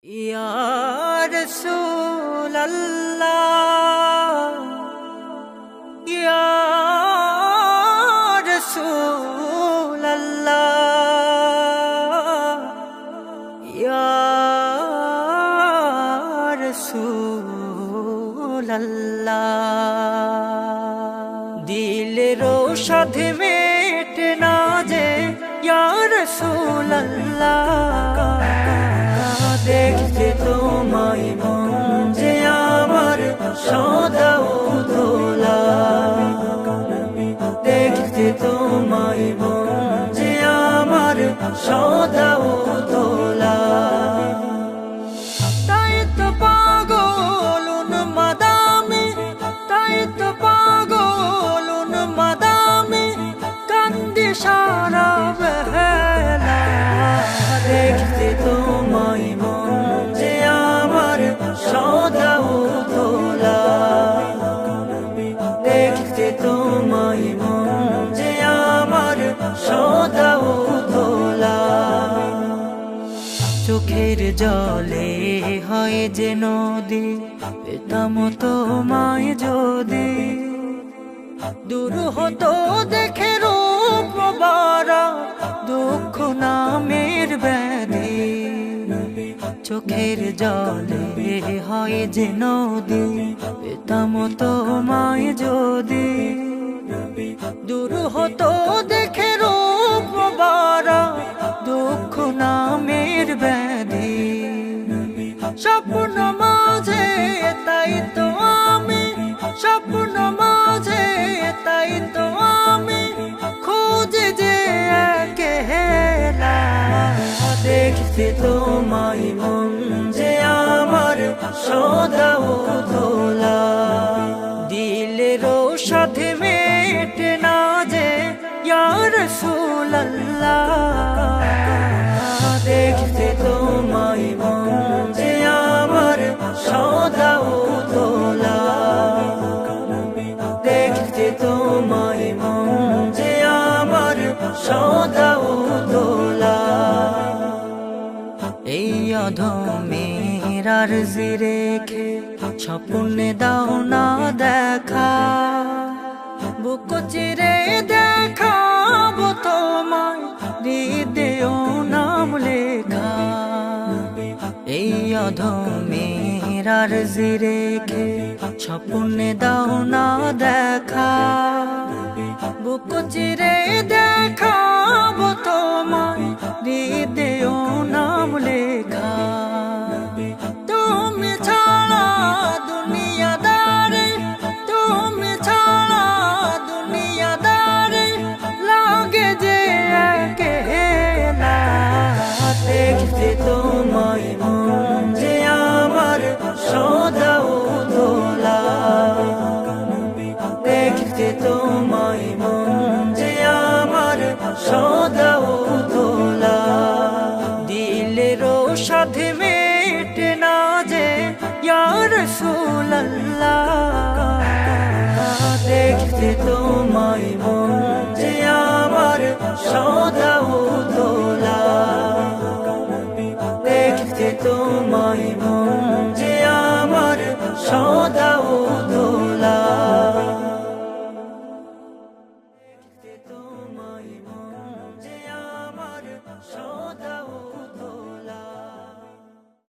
या रसूल अल्लाह या रसूल अल्लाह या रसूल अल्लाह दिल रोशद मेट ना जे या रसूल अल्लाह देखते তোমায় মন যে আমার সদা উতলা দেখতে তোমায় মন যে আমার সদা উতলা তাই তো পাগল উন্মাদামি তাই তো পাগল উন্মাদামি কান্দে সারা বেলা দেখতে তোমায় সদা উতলা দেখতে তোমায় মন যে আমার সদা উতলা চোখের জলে হয় যে নদী পেতাম তোমায় যদি দূর হতো দেখে রূপ বারা দুঃখ নামের ব্যাধি চোখের জলে হয় যে নদী পেতাম তোমায় যদি দূর হতো দেখে রূপ বারা দুঃখ নামের ব্যাধি স্বপ্ন মাঝে তাই তো আমি স্বপ্ন মাঝে তাই তো আমি খুঁজে যে একলা দেখতে তোমায় মন যে আমার সদা উতলা দিলের সাথে মেটে না যে ইয়া রাসূল আল্লাহ দেখতে তোমায় মন যে আমার সদা উতলা দেখতে তোমায় মন যে আমার সদা উতলা এই অধমের আরজি রেখে স্বপ্নে দাও না দেখা বুক চিরে দেখাবো তোমায় হৃদয়েও নাম লেখা এই অধমের আরজি রেখে স্বপ্নে দাও না দেখা বুক চিরে দেখাবো তোমায় হৃদয়েও নাম লেখা তুমি ছাড়া দুনিয়াদারে তুমি ছাড়া দুনিয়াদারে লাগে যে একলা দেখতে তোমায় মন যে আমার সদা উতলা দেখতে তোমায় মন যে আমার সদা উতলা দিলের সাথে মেটে না যে ইয়া রাসূল আল্লাহ দেখতে তোমায় মন যে আমার সদা উতলা দেখতে তোমায় মন